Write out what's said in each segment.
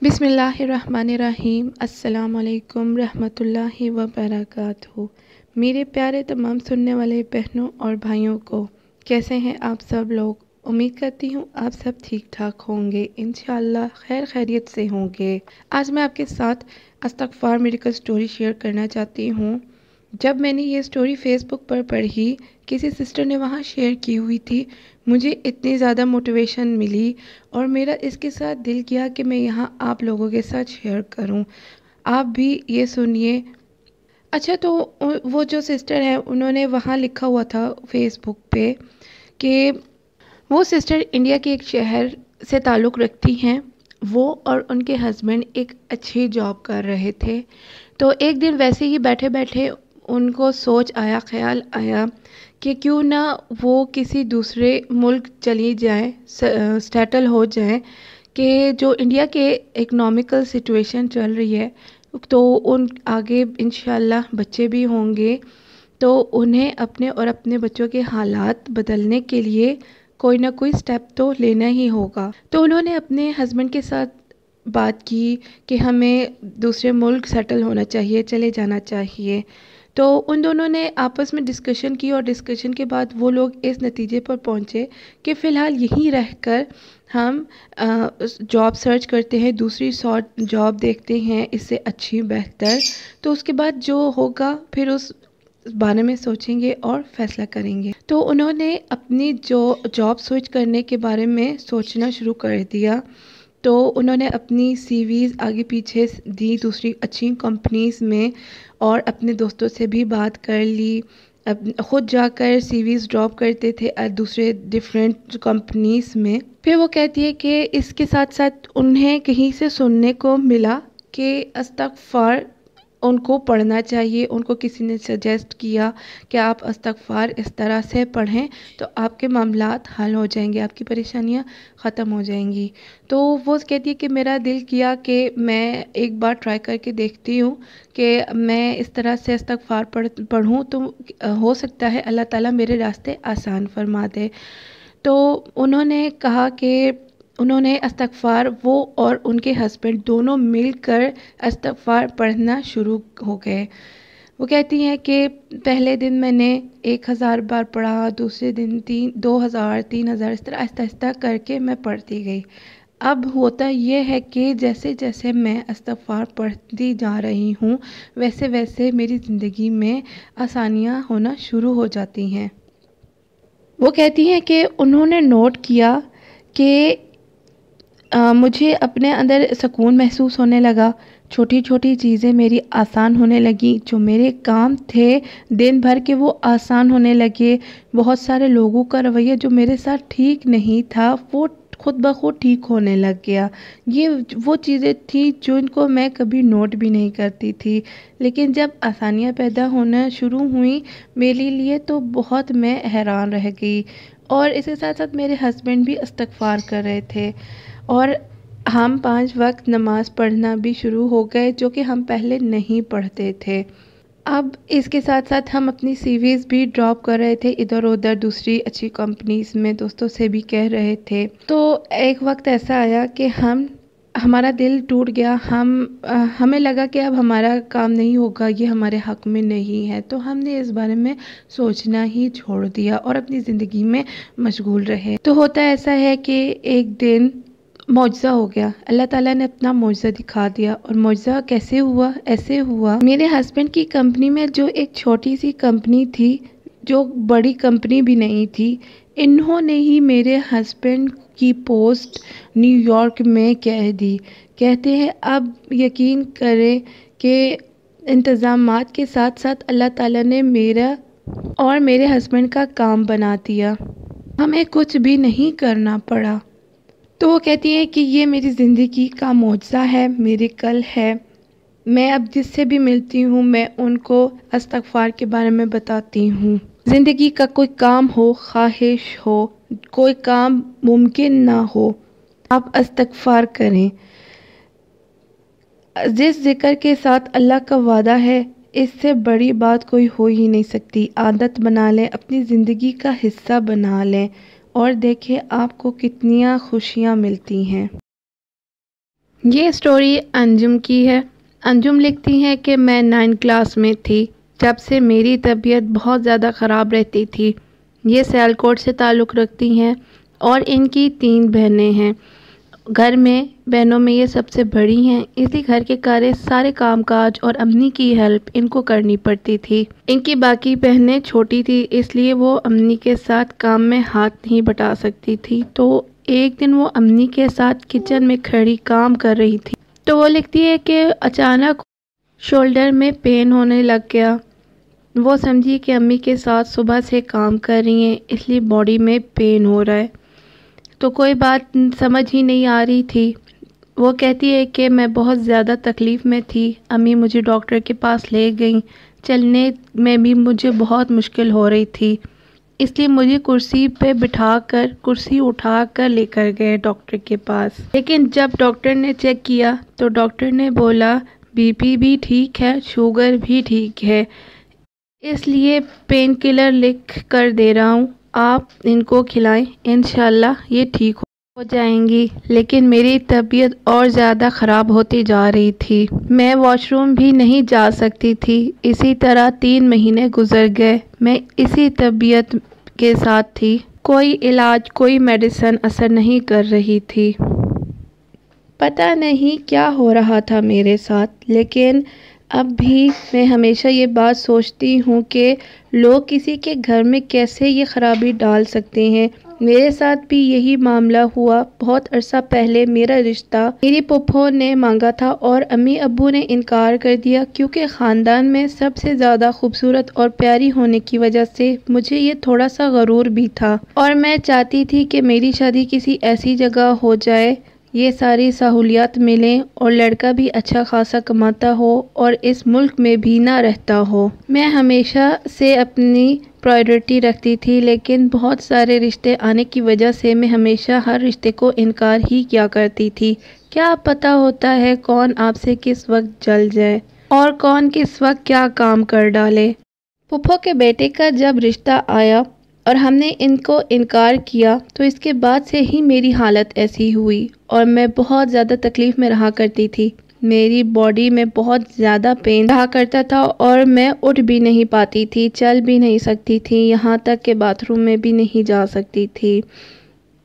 بسم اللہ الرحمن الرحیم۔ السلام علیکم رحمۃ اللہ وبرکاتہ۔ میرے پیارے تمام سننے والے بہنوں اور بھائیوں کو کیسے ہیں آپ سب لوگ؟ امید کرتی ہوں آپ سب ٹھیک ٹھاک ہوں گے، انشاءاللہ خیر خیریت سے ہوں گے۔ آج میں آپ کے ساتھ استغفار میڈیکل سٹوری شیئر کرنا چاہتی ہوں۔ جب میں نے یہ سٹوری فیس بک پر پڑھی، کسی سسٹر نے وہاں شیئر کی ہوئی تھی، مجھے اتنی زیادہ موٹیویشن ملی اور میرا اس کے ساتھ دل کیا کہ میں یہاں آپ لوگوں کے ساتھ شیئر کروں، آپ بھی یہ سنیے۔ اچھا، تو وہ جو سسٹر ہے انہوں نے وہاں لکھا ہوا تھا فیس بک پہ کہ وہ سسٹر انڈیا کے ایک شہر سے تعلق رکھتی ہیں۔ وہ اور ان کے ہسبینڈ ایک اچھی جاب کر رہے تھے، تو ایک دن ویسے ہی بیٹھے بیٹھے ان کو خیال آیا کہ کیوں نہ وہ کسی دوسرے ملک چلی جائیں، سیٹل ہو جائیں، کہ جو انڈیا کے اکنامیکل سچویشن چل رہی ہے تو ان آگے انشاءاللہ بچے بھی ہوں گے، تو انہیں اپنے اور اپنے بچوں کے حالات بدلنے کے لیے کوئی نہ کوئی سٹیپ تو لینا ہی ہوگا۔ تو انہوں نے اپنے ہسبینڈ کے ساتھ بات کی کہ ہمیں دوسرے ملک سیٹل ہونا چاہیے، چلے جانا چاہیے۔ تو ان دونوں نے آپس میں ڈسکشن کی اور ڈسکشن کے بعد وہ لوگ اس نتیجے پر پہنچے کہ فی الحال یہیں رہ کر ہم جاب سرچ کرتے ہیں، دوسری جاب دیکھتے ہیں اس سے اچھی بہتر، تو اس کے بعد جو ہوگا پھر اس بارے میں سوچیں گے اور فیصلہ کریں گے۔ تو انہوں نے اپنی جو جاب سوئچ کرنے کے بارے میں سوچنا شروع کر دیا، تو انہوں نے اپنی سی ویز آگے پیچھے دی دوسری اچھی کمپنیز میں، اور اپنے دوستوں سے بھی بات کر لی، خود جا کر سی ویز ڈراپ کرتے تھے دوسرے ڈیفرنٹ کمپنیز میں۔ پھر وہ کہتی ہے کہ اس کے ساتھ ساتھ انہیں کہیں سے سننے کو ملا کہ استغفار ان کو پڑھنا چاہیے۔ ان کو کسی نے سجیسٹ کیا کہ آپ استغفار اس طرح سے پڑھیں تو آپ کے معاملات حل ہو جائیں گے، آپ کی پریشانیاں ختم ہو جائیں گی۔ تو وہ کہتی ہے کہ میرا دل کیا کہ میں ایک بار ٹرائی کر کے دیکھتی ہوں کہ میں اس طرح سے استغفار پڑھوں تو ہو سکتا ہے اللہ تعالیٰ میرے راستے آسان فرما دے۔ تو انہوں نے کہا کہ انہوں نے استغفار، وہ اور ان کے ہسبینڈ دونوں مل کر استغفار پڑھنا شروع ہو گئے۔ وہ کہتی ہیں کہ پہلے دن میں نے 1000 بار پڑھا، دوسرے دن 2000، 3000، اس طرح آہستہ آہستہ کر کے میں پڑھتی گئی۔ اب ہوتا یہ ہے کہ جیسے جیسے میں استغفار پڑھتی جا رہی ہوں ویسے ویسے میری زندگی میں آسانیاں ہونا شروع ہو جاتی ہیں۔ وہ کہتی ہیں کہ انہوں نے نوٹ کیا کہ مجھے اپنے اندر سکون محسوس ہونے لگا، چھوٹی چھوٹی چیزیں میری آسان ہونے لگیں، جو میرے کام تھے دن بھر کے وہ آسان ہونے لگے۔ بہت سارے لوگوں کا رویہ جو میرے ساتھ ٹھیک نہیں تھا وہ خود بخود ٹھیک ہونے لگ گیا۔ یہ وہ چیزیں تھیں جن کو میں کبھی نوٹ بھی نہیں کرتی تھی، لیکن جب آسانیاں پیدا ہونا شروع ہوئیں میرے لیے تو بہت میں حیران رہ گئی۔ اور اس کے ساتھ ساتھ میرے ہسبینڈ بھی استغفار کر رہے تھے اور ہم 5 وقت نماز پڑھنا بھی شروع ہو گئے، جو کہ ہم پہلے نہیں پڑھتے تھے۔ اب اس کے ساتھ ساتھ ہم اپنی سی ویز بھی ڈراپ کر رہے تھے ادھر ادھر دوسری اچھی کمپنیز میں، دوستوں سے بھی کہہ رہے تھے۔ تو ایک وقت ایسا آیا کہ ہمارا دل ٹوٹ گیا، ہمیں لگا کہ اب ہمارا کام نہیں ہوگا، یہ ہمارے حق میں نہیں ہے، تو ہم نے اس بارے میں سوچنا ہی چھوڑ دیا اور اپنی زندگی میں مشغول رہے۔ تو ہوتا ایسا ہے کہ ایک دن معجزہ ہو گیا، اللہ تعالیٰ نے اپنا معجزہ دکھا دیا۔ اور معجزہ کیسے ہوا؟ ایسے ہوا، میرے ہسبینڈ کی کمپنی میں جو ایک چھوٹی سی کمپنی تھی، جو بڑی کمپنی بھی نہیں تھی، انہوں نے ہی میرے ہسبینڈ کی پوسٹ نیو یارک میں کہہ دی۔ کہتے ہیں اب یقین کریں کہ انتظامات کے ساتھ ساتھ اللہ تعالیٰ نے میرا اور میرے ہسبینڈ کا کام بنا دیا، ہمیں کچھ بھی نہیں کرنا پڑا۔ تو وہ کہتی ہیں کہ یہ میری زندگی کا معجزہ ہے، میری کل ہے۔ میں اب جس سے بھی ملتی ہوں میں ان کو استغفار کے بارے میں بتاتی ہوں۔ زندگی کا کوئی کام ہو، خواہش ہو، کوئی کام ممکن نہ ہو، آپ استغفار کریں۔ جس ذکر کے ساتھ اللہ کا وعدہ ہے، اس سے بڑی بات کوئی ہو ہی نہیں سکتی۔ عادت بنا لیں، اپنی زندگی کا حصہ بنا لیں اور دیکھیں آپ کو کتنی خوشیاں ملتی ہیں۔ یہ سٹوری انجم کی ہے۔ انجم لکھتی ہیں کہ میں 9 کلاس میں تھی جب سے میری طبیعت بہت زیادہ خراب رہتی تھی۔ یہ سیالکوٹ سے تعلق رکھتی ہیں اور ان کی 3 بہنیں ہیں۔ گھر میں بہنوں میں یہ سب سے بڑی ہیں، اس لیے گھر کے سارے کام کاج اور امی کی ہیلپ ان کو کرنی پڑتی تھی۔ ان کی باقی بہنیں چھوٹی تھی، اس لیے وہ امی کے ساتھ کام میں ہاتھ نہیں بٹا سکتی تھی۔ تو ایک دن وہ امی کے ساتھ کچن میں کھڑی کام کر رہی تھی تو وہ لکھتی ہے کہ اچانک شولڈر میں پین ہونے لگ گیا۔ وہ سمجھی کہ امی کے ساتھ صبح سے کام کر رہی ہیں، اس لیے باڈی میں پین ہو رہا ہے، تو کوئی بات سمجھ ہی نہیں آ رہی تھی۔ وہ کہتی ہے کہ میں بہت زیادہ تکلیف میں تھی، امی مجھے ڈاکٹر کے پاس لے گئیں، چلنے میں بھی مجھے بہت مشکل ہو رہی تھی، اس لیے مجھے کرسی اٹھا کر لے کر گئے ڈاکٹر کے پاس۔ لیکن جب ڈاکٹر نے چیک کیا تو ڈاکٹر نے بولا بی پی بھی ٹھیک ہے، شوگر بھی ٹھیک ہے، اس لیے پین کلر لکھ کر دے رہا ہوں، آپ ان کو کھلائیں، انشاءاللہ یہ ٹھیک ہو جائیں گی۔ لیکن میری طبیعت اور زیادہ خراب ہوتی جا رہی تھی، میں واش روم بھی نہیں جا سکتی تھی۔ اسی طرح 3 مہینے گزر گئے، میں اسی طبیعت کے ساتھ تھی، کوئی علاج کوئی میڈیسن اثر نہیں کر رہی تھی۔ پتہ نہیں کیا ہو رہا تھا میرے ساتھ، لیکن اب بھی میں ہمیشہ یہ بات سوچتی ہوں کہ لوگ کسی کے گھر میں کیسے یہ خرابی ڈال سکتے ہیں۔ میرے ساتھ بھی یہی معاملہ ہوا۔ بہت عرصہ پہلے میرا رشتہ میری پھپھو نے مانگا تھا اور امی ابو نے انکار کر دیا، کیونکہ خاندان میں سب سے زیادہ خوبصورت اور پیاری ہونے کی وجہ سے مجھے یہ تھوڑا سا غرور بھی تھا اور میں چاہتی تھی کہ میری شادی کسی ایسی جگہ ہو جائے، یہ ساری سہولیات ملیں اور لڑکا بھی اچھا خاصا کماتا ہو اور اس ملک میں بھی نہ رہتا ہو۔ میں ہمیشہ سے اپنی پرائیورٹی رکھتی تھی، لیکن بہت سارے رشتے آنے کی وجہ سے میں ہمیشہ ہر رشتے کو انکار ہی کیا کرتی تھی۔ کیا پتہ ہوتا ہے کون آپ سے کس وقت جل جائے اور کون کس وقت کیا کام کر ڈالے۔ پھپھو کے بیٹے کا جب رشتہ آیا اور ہم نے ان کو انکار کیا تو اس کے بعد سے ہی میری حالت ایسی ہوئی اور میں بہت زیادہ تکلیف میں رہا کرتی تھی۔ میری باڈی میں بہت زیادہ پین رہا کرتا تھا اور میں اٹھ بھی نہیں پاتی تھی، چل بھی نہیں سکتی تھی، یہاں تک کہ باتھ روم میں بھی نہیں جا سکتی تھی۔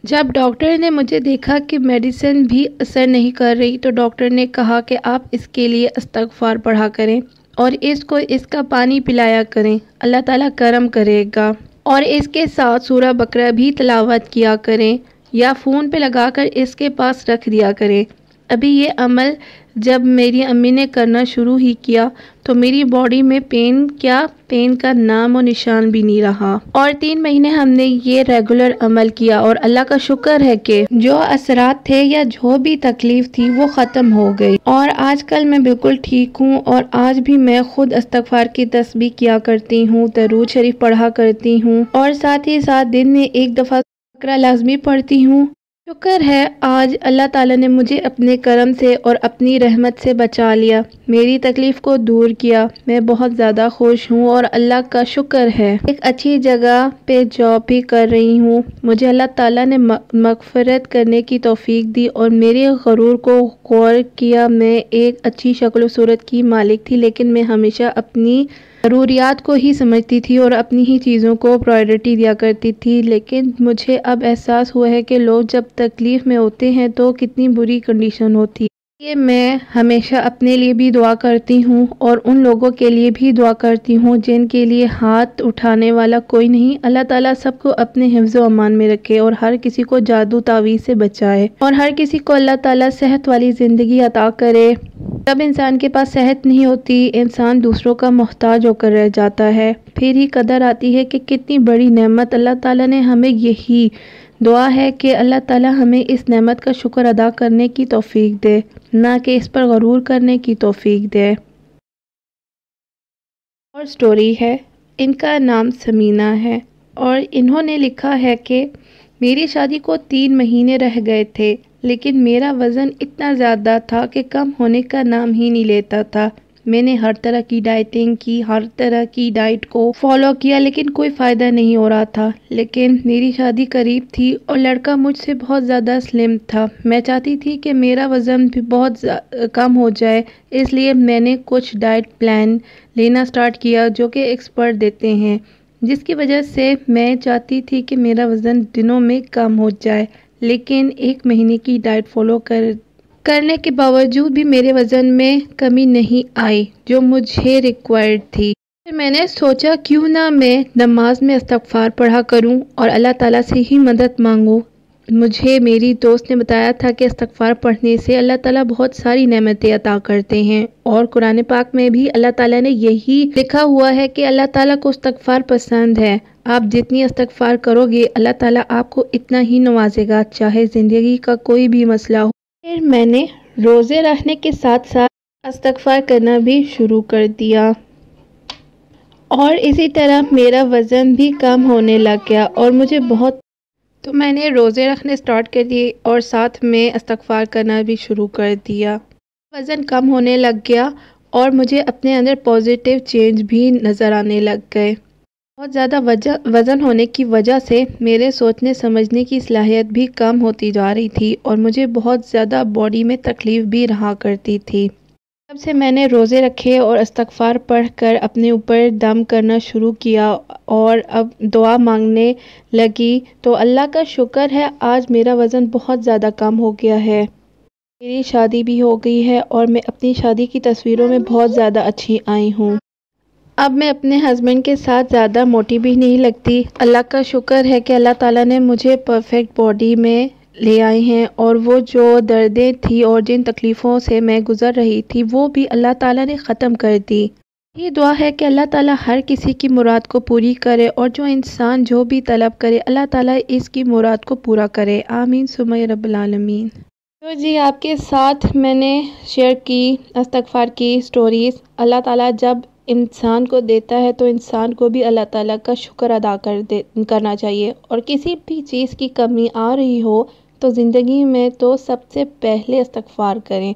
جب ڈاکٹر نے مجھے دیکھا کہ میڈیسن بھی اثر نہیں کر رہی تو ڈاکٹر نے کہا کہ آپ اس کے لیے استغفار پڑھا کریں اور اس کو اس کا پانی پلایا کریں، اللہ تعالیٰ کرم کرے گا، اور اس کے ساتھ سورہ بقرہ بھی تلاوت کیا کریں یا فون پہ لگا کر اس کے پاس رکھ دیا کریں۔ ابھی یہ عمل جب میری امی نے کرنا شروع ہی کیا تو میری باڈی میں پین کا نام و نشان بھی نہیں رہا، اور 3 مہینے ہم نے یہ ریگولر عمل کیا اور اللہ کا شکر ہے کہ جو اثرات تھے یا جو بھی تکلیف تھی وہ ختم ہو گئی، اور آج کل میں بالکل ٹھیک ہوں، اور آج بھی میں خود استغفار کی تسبیح کیا کرتی ہوں، درود شریف پڑھا کرتی ہوں، اور ساتھ ہی ساتھ دن میں 1 دفعہ بقرہ لازمی پڑھتی ہوں۔ شکر ہے آج اللہ تعالیٰ نے مجھے اپنے کرم سے اور اپنی رحمت سے بچا لیا، میری تکلیف کو دور کیا، میں بہت زیادہ خوش ہوں اور اللہ کا شکر ہے ایک اچھی جگہ پہ جاب بھی کر رہی ہوں۔ مجھے اللہ تعالیٰ نے مغفرت کرنے کی توفیق دی اور میرے غرور کو غور کیا۔ میں ایک اچھی شکل و صورت کی مالک تھی، لیکن میں ہمیشہ اپنی ضروریات کو ہی سمجھتی تھی اور اپنی ہی چیزوں کو پرائیورٹی دیا کرتی تھی، لیکن مجھے اب احساس ہوا ہے کہ لوگ جب تکلیف میں ہوتے ہیں تو کتنی بری کنڈیشن ہوتی ہے۔ یہ میں ہمیشہ اپنے لیے بھی دعا کرتی ہوں اور ان لوگوں کے لیے بھی دعا کرتی ہوں جن کے لیے ہاتھ اٹھانے والا کوئی نہیں۔ اللہ تعالیٰ سب کو اپنے حفظ و امان میں رکھے اور ہر کسی کو جادو تعویذ سے بچائے، اور ہر کسی کو اللہ تعالیٰ صحت والی زندگی عطا کرے۔ جب انسان کے پاس صحت نہیں ہوتی، انسان دوسروں کا محتاج ہو کر رہ جاتا ہے، پھر ہی قدر آتی ہے کہ کتنی بڑی نعمت اللہ تعالیٰ نے ہمیں۔ یہی دعا ہے کہ اللہ تعالیٰ ہمیں اس نعمت کا شکر ادا کرنے کی توفیق دے، نہ کہ اس پر غرور کرنے کی توفیق دے۔ اور سٹوری ہے، ان کا نام سمینہ ہے، اور انہوں نے لکھا ہے کہ میری شادی کو 3 مہینے رہ گئے تھے، لیکن میرا وزن اتنا زیادہ تھا کہ کم ہونے کا نام ہی نہیں لیتا تھا۔ میں نے ہر طرح کی ڈائٹنگ کی، ہر طرح کی ڈائٹ کو فالو کیا، لیکن کوئی فائدہ نہیں ہو رہا تھا۔ لیکن میری شادی قریب تھی اور لڑکا مجھ سے بہت زیادہ سلم تھا۔ میں چاہتی تھی کہ میرا وزن بھی بہت کم ہو جائے، اس لیے میں نے کچھ ڈائٹ پلان لینا سٹارٹ کیا جو کہ ایکسپرٹ دیتے ہیں، جس کی وجہ سے میں چاہتی تھی کہ میرا وزن دنوں میں کم ہو جائے۔ لیکن 1 مہینے کی ڈائٹ فالو کرنے کے باوجود بھی میرے وزن میں کمی نہیں آئی جو مجھے ریکوائرڈ تھی۔ پھر میں نے سوچا کیوں نہ میں نماز میں استغفار پڑھا کروں اور اللہ تعالیٰ سے ہی مدد مانگوں۔ مجھے میری دوست نے بتایا تھا کہ استغفار پڑھنے سے اللہ تعالیٰ بہت ساری نعمتیں عطا کرتے ہیں، اور قرآن پاک میں بھی اللہ تعالیٰ نے یہی لکھا ہوا ہے کہ اللہ تعالیٰ کو استغفار پسند ہے۔ آپ جتنی استغفار کرو گے اللہ تعالیٰ آپ کو اتنا ہی نوازے گا، چاہے زندگی کا کوئی بھی مسئلہ ہو۔ پھر میں نے روزے رکھنے کے ساتھ ساتھ استغفار کرنا بھی شروع کر دیا، اور اسی طرح میرا وزن بھی کم ہونے لگ گیا اور مجھے تو میں نے روزے رکھنے سٹارٹ کر دیے اور ساتھ میں استغفار کرنا بھی شروع کر دیا۔ وزن کم ہونے لگ گیا اور مجھے اپنے اندر پازیٹیو چینج بھی نظر آنے لگ گئے۔ بہت زیادہ وزن ہونے کی وجہ سے میرے سوچنے سمجھنے کی صلاحیت بھی کم ہوتی جا رہی تھی اور مجھے بہت زیادہ باڈی میں تکلیف بھی رہا کرتی تھی۔ جب سے میں نے روزے رکھے اور استغفار پڑھ کر اپنے اوپر دم کرنا شروع کیا اور اب دعا مانگنے لگی تو اللہ کا شکر ہے آج میرا وزن بہت زیادہ کم ہو گیا ہے۔ میری شادی بھی ہو گئی ہے اور میں اپنی شادی کی تصویروں میں بہت زیادہ اچھی آئی ہوں۔ اب میں اپنے ہسبینڈ کے ساتھ زیادہ موٹی بھی نہیں لگتی۔ اللہ کا شکر ہے کہ اللہ تعالیٰ نے مجھے پرفیکٹ باڈی میں لے آئے ہیں، اور وہ جو دردیں تھی اور جن تکلیفوں سے میں گزر رہی تھی وہ بھی اللہ تعالیٰ نے ختم کر دی۔ یہ دعا ہے کہ اللہ تعالیٰ ہر کسی کی مراد کو پوری کرے، اور جو انسان جو بھی طلب کرے اللہ تعالیٰ اس کی مراد کو پورا کرے۔ آمین ثم رب العالمین۔ تو جی آپ کے ساتھ میں نے شیئر کی استغفار کی سٹوریز۔ اللہ تعالیٰ جب انسان کو دیتا ہے تو انسان کو بھی اللہ تعالیٰ کا شکر ادا کرنا چاہیے، اور کسی بھی چیز کی کمی آ رہی ہو تو زندگی میں تو سب سے پہلے استغفار کریں،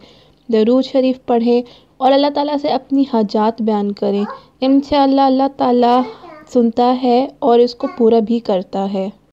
درود شریف پڑھیں اور اللہ تعالیٰ سے اپنی حاجات بیان کریں۔ انشاءاللہ اللہ تعالیٰ سنتا ہے اور اس کو پورا بھی کرتا ہے۔